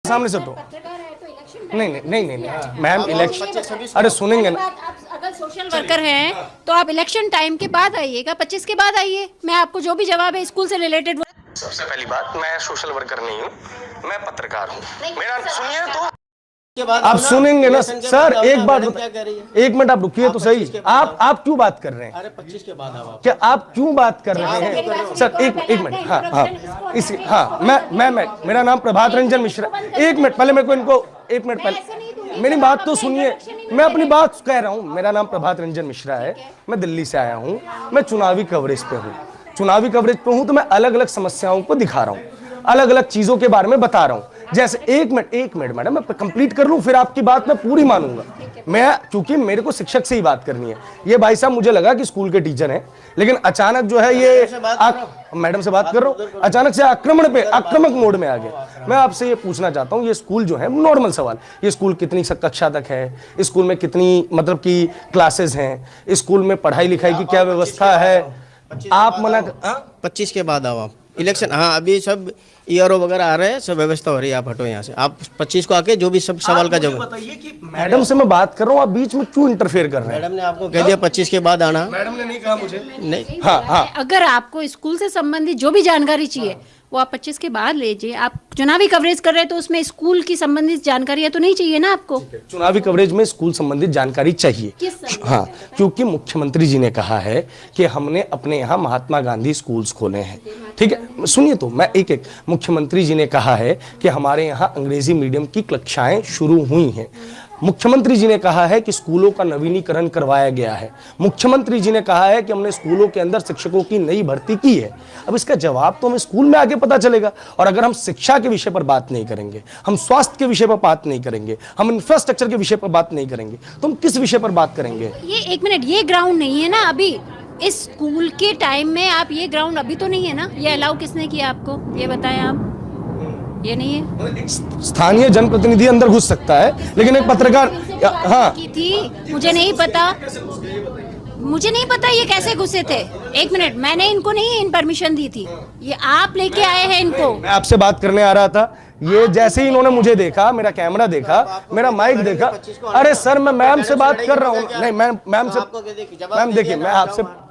सामने से तो नहीं मैम, इलेक्शन, अरे सुनेंगे ना, अगर सोशल वर्कर हैं तो आप इलेक्शन टाइम के बाद आइएगा, 25 के बाद आइए, मैं आपको जो भी जवाब है स्कूल से रिलेटेड। सबसे पहली बात, मैं सोशल वर्कर नहीं हूँ, मैं पत्रकार हूँ। मेरा सुनिए तो आप सुनेंगे ना सर, एक बात, एक मिनट आप रुकिए तो सही। आप क्यों बात कर रहे हैं? अरे 25 के बाद क्या आप क्यों बात कर रहे हैं सर? एक मिनट, हाँ, मैं मेरा नाम प्रभात रंजन मिश्रा। एक मिनट पहले मेरे को इनको, एक मिनट पहले मेरी बात तो सुनिए, मैं अपनी बात कह रहा हूँ। मेरा नाम प्रभात रंजन मिश्रा है, मैं दिल्ली से आया हूँ, मैं चुनावी कवरेज पे हूँ। चुनावी कवरेज पे हूँ तो मैं अलग अलग समस्याओं को दिखा रहा हूँ, अलग अलग चीजों के बारे में बता रहा हूँ। जैसे एक मिनट मैडम, मैं कंप्लीट कर लूं, फिर आपकी बात मैं पूरी मानूंगा। मैं, क्योंकि मेरे को शिक्षक से ही बात करनी है। ये भाई साहब मुझे लगा कि स्कूल के टीचर हैं, लेकिन अचानक जो है ये मैडम से बात कर रहा हूँ, अचानक से आक्रामक मोड में आ गए। मैं आपसे ये पूछना चाहता हूँ, ये स्कूल जो है, नॉर्मल सवाल, ये स्कूल कितनी कक्षा तक है? स्कूल में कितनी मतलब की क्लासेस हैं? स्कूल में पढ़ाई लिखाई की क्या व्यवस्था है? आप मना 25 के बाद आओ आप इलेक्शन। हाँ, अभी सब ईआरओ वगैरह आ रहे हैं, सब व्यवस्था हो रही है, आप हटो यहाँ से। आप 25 को आके जो भी सब सवाल का जवाब। बताइए कि मैडम से मैं बात कर रहा हूँ, आप बीच में क्यों इंटरफेयर कर रहे हैं? मैडम ने आपको कह दिया 25 के बाद आना। मैडम ने नहीं कहा मुझे। नहीं, हाँ, अगर आपको स्कूल से संबंधित जो भी जानकारी चाहिए वो आप 25 के बाद लीजिए। आप चुनावी कवरेज कर रहे हैं तो उसमें स्कूल की संबंधित जानकारियां तो नहीं चाहिए ना आपको? चुनावी कवरेज में स्कूल संबंधित जानकारी चाहिए। हाँ, क्योंकि मुख्यमंत्री जी ने कहा है कि हमने अपने यहाँ महात्मा गांधी स्कूल्स खोले हैं। ठीक है, सुनिए तो, मैं एक मुख्यमंत्री जी ने कहा है कि हमारे यहाँ अंग्रेजी मीडियम की कक्षाएं शुरू हुई हैं। मुख्यमंत्री जी ने कहा है कि स्कूलों का नवीनीकरण करवाया गया है। मुख्यमंत्री जी ने कहा है कि हमने स्कूलों के अंदर शिक्षकों की नई भर्ती की है। अब इसका जवाब तो हमें स्कूल में आगे पता चलेगा। और अगर हम शिक्षा के विषय पर बात नहीं करेंगे, हम स्वास्थ्य के विषय पर बात नहीं करेंगे, हम इंफ्रास्ट्रक्चर के विषय पर बात नहीं करेंगे, तो हम किस विषय पर बात करेंगे? ये एक मिनट, ये ग्राउंड नहीं है ना अभी इस स्कूल के टाइम में? आप ये ग्राउंड अभी तो नहीं है ना? ये अलाउ किसने किया आपको, ये बताएं आप? ये नहीं है। स्थानीय जनप्रतिनिधि अंदर घुस सकता है, लेकिन एक पत्रकार, हाँ की थी, मुझे नहीं पता ये कैसे घुसे थे। एक मिनट, मैंने इनको नहीं इन परमिशन दी थी, ये आप लेके आए हैं इनको। मैं आपसे बात करने आ रहा था, ये जैसे ही इन्होंने मुझे देखा, मेरा कैमरा देखा, मेरा माइक देखा, अरे सर मैं मैम से बात कर रहा हूँ। नहीं, मैम से, मैम देखिए, मैं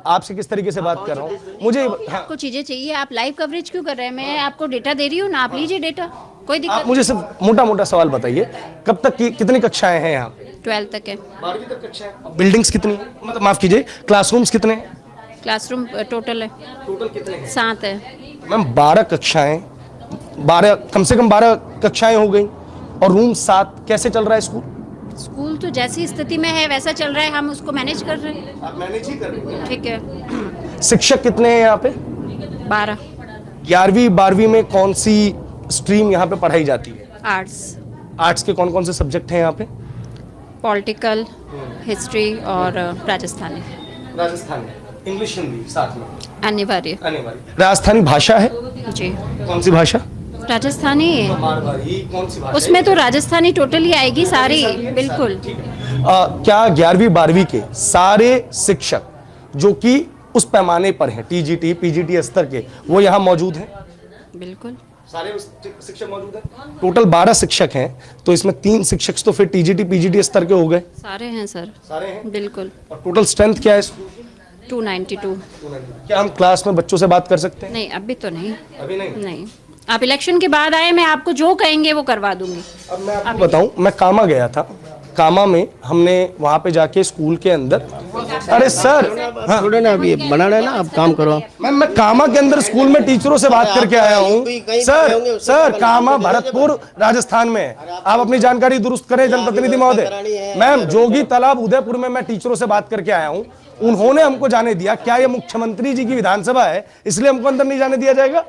आपसे किस तरीके से बात कर रहा हूँ, मुझे आपको चीजें चाहिए, आप लाइव कवरेज क्यों कर रहे हैं? मैं आपको डेटा दे रही हूँ ना, आप लीजिए डेटा, कोई दिक्कत। आप मुझे सिर्फ मोटा सवाल बताइए, कब तक की कितनी कक्षाएं हैं यहाँ? 12 तक है। 12वीं तक कक्षाएं। बिल्डिंग्स कितनी, मतलब माफ कीजिए, क्लासरूम्स कितने? क्लासरूम टोटल है, टोटल कितने? 7 है मैम। 12 कक्षाएं, 12 कम से कम 12 कक्षाएं हो गई और रूम 7। कैसे चल रहा है स्कूल? स्कूल तो जैसी स्थिति में है वैसा चल रहा है, हम उसको मैनेज कर रहे हैं। आप मैनेज ही कर रहे हैं? ठीक है। शिक्षक कितने हैं यहाँ पे? 12। 11वीं 12वीं में कौन सी स्ट्रीम यहाँ पे पढ़ाई जाती है? आर्ट्स। आर्ट्स के कौन से सब्जेक्ट हैं यहाँ पे? पॉलिटिकल, हिस्ट्री और राजस्थानी। इंग्लिश हिंदी साथ में अनिवार्य। राजस्थानी भाषा है जी। कौन सी भाषा? राजस्थानी। कौन सी भाषा? उसमें तो राजस्थानी टोटली आएगी सारी, बिल्कुल। क्या 11वीं 12वीं के सारे शिक्षक जो कि उस पैमाने पर हैं, टीजीटी पीजीटी स्तर के, वो यहाँ मौजूद हैं? बिल्कुल, सारे शिक्षक मौजूद हैं। टोटल 12 शिक्षक हैं, तो इसमें 3 शिक्षक तो फिर टीजीटी पीजीटी स्तर के हो गए। सारे हैं सर, सारे हैं, बिल्कुल। और टोटल स्ट्रेंथ क्या है? 292। क्या हम क्लास में बच्चों से बात कर सकते हैं? नहीं, अभी तो नहीं। अभी नहीं, आप इलेक्शन के बाद आए, मैं आपको जो कहेंगे वो करवा दूंगी। अब मैं आपको बताऊं, मैं कामा गया था, कामा में हमने वहाँ पे जाके स्कूल के अंदर, अरे सर हाँ, थोड़े ना अभी बनाना है ना, आप काम करो। मैं कामा के अंदर स्कूल में टीचरों से बात करके आया हूँ। सर कामा भरतपुर राजस्थान में है, आप अपनी जानकारी दुरुस्त करें जनप्रतिनिधि महोदय। मैम, जोगी तालाब उदयपुर में मैं टीचरों से बात करके आया हूँ, उन्होंने हमको जाने दिया। क्या ये मुख्यमंत्री जी की विधानसभा है इसलिए हमको अंदर नहीं जाने दिया जाएगा?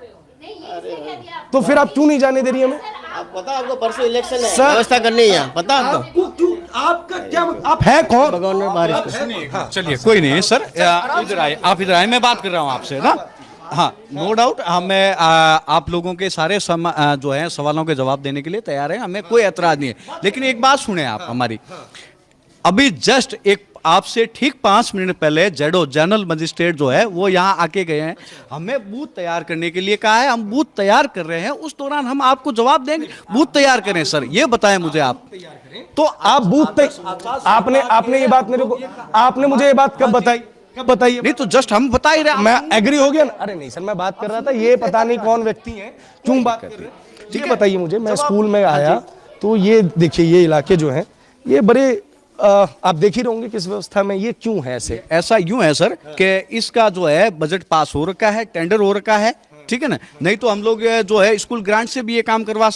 तो फिर आप क्यों नहीं जाने दे रही हमें? आप पता, आपको परसों इलेक्शन है, व्यवस्था करनी है, पता आपको? क्यों, आपका क्या, आप है कौन? चलिए कोई नहीं सर, इधर आए, आप इधर आए, मैं बात कर रहा हूँ आपसे ना। हाँ, नो डाउट, हमें आप लोगों के सारे जो है सवालों के जवाब देने के लिए तैयार हैं, हमें कोई एतराज नहीं है। लेकिन एक बात सुने आप हमारी, अभी जस्ट एक आपसे ठीक 5 मिनट पहले जेडो जनरल मजिस्ट्रेट जो है वो यहाँ आके गए हैं, हमें बूथ तैयार करने के लिए कहा है, हम बूथ तैयार कर रहे हैं, उस दौरान हम आपको जवाब देंगे। बूथ तैयार करें सर, ये बताएं मुझे आप। तो आप आपने ये बात मेरे को, आपने मुझे ये बात कब बताई, कब बताइए? नहीं तो जस्ट हम बता ही रहे हैं। मैं एग्री हो गया ना? अरे नहीं सर, मैं बात कर रहा था, ये पता नहीं कौन व्यक्ति है, क्यों बात कर रहे हैं। ठीक है, बताइए मुझे। मैं स्कूल में आया तो ये देखिए, ये इलाके जो हैं ये बड़े आप देख ही रहे होंगे किस व्यवस्था में, ये क्यों है ऐसे? ऐसा यूं है सर कि इसका जो है बजट पास हो रखा है, टेंडर हो रखा है, ठीक है ना। नहीं तो हम लोग जो है स्कूल ग्रांट से भी ये काम करवा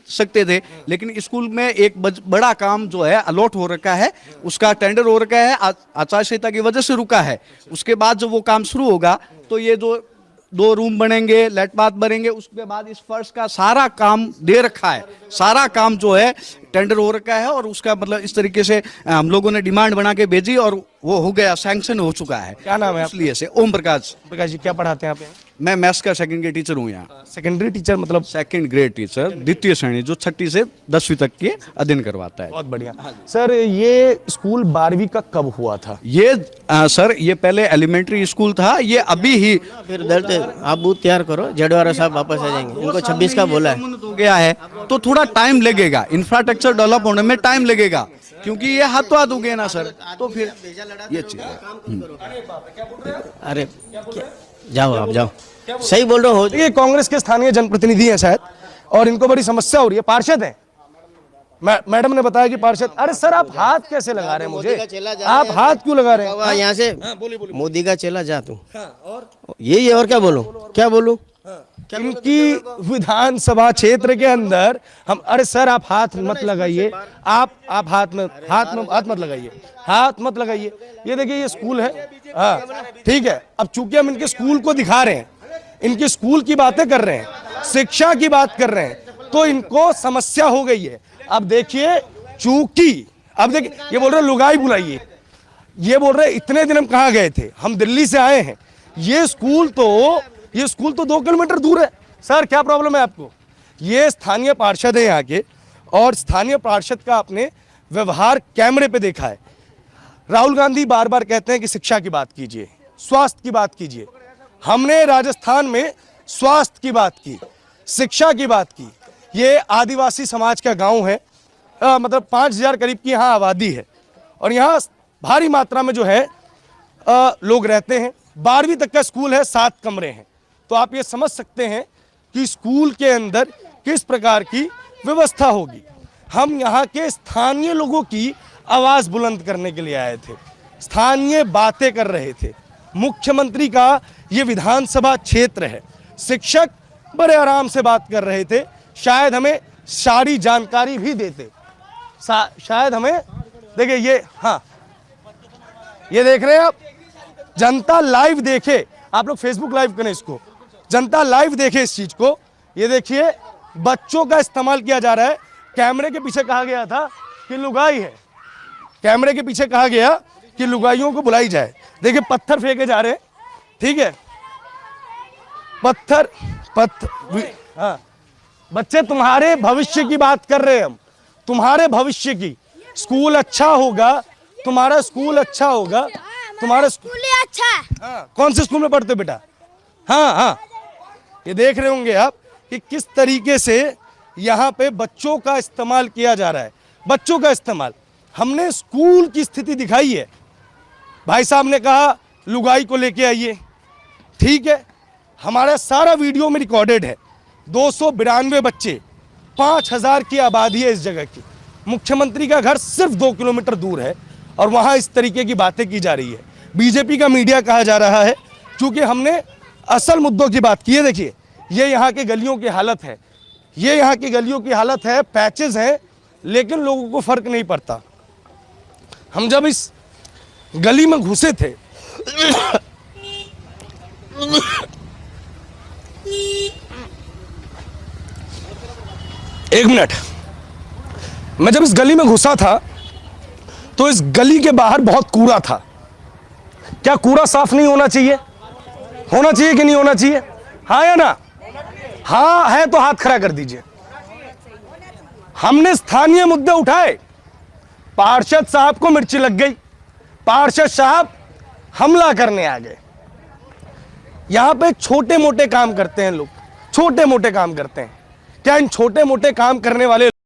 सकते थे, लेकिन स्कूल में एक बड़ा काम जो है अलॉट हो रखा है, उसका टेंडर हो रखा है, आचार संहिता की वजह से रुका है। उसके बाद जब वो काम शुरू होगा तो ये जो 2 रूम बनेंगे, लेट बाथ बनेंगे, उसके बाद इस फर्श का सारा काम दे रखा है, सारा काम जो है टेंडर हो रखा है, और उसका मतलब इस तरीके से हम लोगों ने डिमांड बना के भेजी और वो हो गया, सैंक्शन हो चुका है। क्या नाम है इसलिए से ओम प्रकाश। प्रकाश जी, क्या पढ़ाते हैं आप यहाँ? मैं मैथ्स का सेकंड ग्रेड टीचर हूँ यहाँ। सेकेंडरी टीचर मतलब? सेकंड ग्रेड टीचर, द्वितीय श्रेणी, जो 6ठी से 10वीं तक के अध्ययन करवाता है। बहुत बढ़िया सर। ये स्कूल 12वीं का कब हुआ था? ये सर ये पहले एलिमेंट्री स्कूल था, ये अभी ही फिर दर्द आप बूथ तैयार करो, जडवारा साहब वापस आ जाएंगे, इनको 26 का बोला है। हो गया है तो थोड़ा टाइम लगेगा, इंफ्रास्ट्रक्चर डेवलप होने में टाइम लगेगा, क्योंकि ये हाथों हाथ उगे ना सर, तो फिर ये चीज है। अरे जाओ आप जाओ, सही बोल रहे हो। ये कांग्रेस के स्थानीय जनप्रतिनिधि हैं शायद, और इनको बड़ी समस्या हो रही है। पार्षद हैं, मैडम ने बताया कि पार्षद। अरे सर, आप हाथ कैसे लगा रहे हैं मुझे? आप हाथ क्यों लगा रहे हैं? यहाँ से मोदी का चेला जा तू, यही है, और क्या बोलूं, क्या बोलूं? इनकी विधानसभा क्षेत्र के अंदर हम, अरे सर आप हाथ मत लगाइए, आप हाथ मत लगाइए, हाथ मत लगाइए। ये देखिए, ये स्कूल है, हाँ ठीक है। अब चूंकि हम इनके स्कूल को दिखा रहे हैं, इनके स्कूल की बातें कर रहे हैं, शिक्षा की बात कर रहे हैं, तो इनको समस्या हो गई है। अब देखिए, चूंकि अब देखिए, ये बोल रहे लुगाई बुलाइए, ये बोल रहे इतने दिन हम कहाँ गए थे, हम दिल्ली से आए हैं। ये स्कूल तो 2 किलोमीटर दूर है। सर क्या प्रॉब्लम है आपको? ये स्थानीय पार्षद है यहाँ के, और स्थानीय पार्षद का आपने व्यवहार कैमरे पे देखा है। राहुल गांधी बार बार कहते हैं कि शिक्षा की बात कीजिए, स्वास्थ्य की बात कीजिए। हमने राजस्थान में स्वास्थ्य की बात की, शिक्षा की बात की। ये आदिवासी समाज का गांव है, मतलब 5000 करीब की यहाँ आबादी है, और यहाँ भारी मात्रा में जो है लोग रहते हैं। 12वीं तक का स्कूल है, 7 कमरे हैं। तो आप ये समझ सकते हैं कि स्कूल के अंदर किस प्रकार की व्यवस्था होगी। हम यहाँ के स्थानीय लोगों की आवाज़ बुलंद करने के लिए आए थे, स्थानीय बातें कर रहे थे। मुख्यमंत्री का ये विधानसभा क्षेत्र है, शिक्षक बड़े आराम से बात कर रहे थे, शायद हमें सारी जानकारी भी देते, शायद हमें। देखिए ये, हाँ ये देख रहे हैं आप, जनता लाइव देखे, आप लोग फेसबुक लाइव करें इसको, जनता लाइव देखे इस चीज को। ये देखिए, बच्चों का इस्तेमाल किया जा रहा है। कैमरे के पीछे कहा गया था कि लुगाई है, कैमरे के पीछे कहा गया कि लुगाइयों को बुलाई जाए। देखिए पत्थर फेंके जा रहे हैं, ठीक है, पत्थर। हाँ बच्चे, तुम्हारे भविष्य की बात कर रहे हैं हम, तुम्हारे भविष्य की। स्कूल अच्छा होगा, तुम्हारा स्कूल अच्छा होगा, तुम्हारा स्कूल अच्छा है। हाँ, कौन से स्कूल में पढ़ते हो बेटा? हाँ हाँ, ये देख रहे होंगे आप कि किस तरीके से यहाँ पे बच्चों का इस्तेमाल किया जा रहा है। बच्चों का इस्तेमाल, हमने स्कूल की स्थिति दिखाई है। भाई साहब ने कहा लुगाई को लेके आइए, ठीक है, हमारा सारा वीडियो में रिकॉर्डेड है। 292 बच्चे, 5000 की आबादी है इस जगह की। मुख्यमंत्री का घर सिर्फ 2 किलोमीटर दूर है, और वहाँ इस तरीके की बातें की जा रही है। बीजेपी का मीडिया कहा जा रहा है, क्योंकि हमने असल मुद्दों की बात की है। देखिए, ये यहाँ के गलियों की हालत है, ये यहाँ की गलियों की हालत है, पैचेस हैं, लेकिन लोगों को फर्क नहीं पड़ता। हम जब इस गली में घुसे थे एक मिनट, मैं जब इस गली में घुसा था तो इस गली के बाहर बहुत कूड़ा था। क्या कूड़ा साफ नहीं होना चाहिए? होना चाहिए कि नहीं होना चाहिए? हाँ या ना? हाँ है तो हाथ खड़ा कर दीजिए। हमने स्थानीय मुद्दे उठाए, पार्षद साहब को मिर्ची लग गई, पार्षद साहब हमला करने आ गए। यहां पे छोटे मोटे काम करते हैं लोग, छोटे मोटे काम करते हैं। क्या इन छोटे मोटे काम करने वाले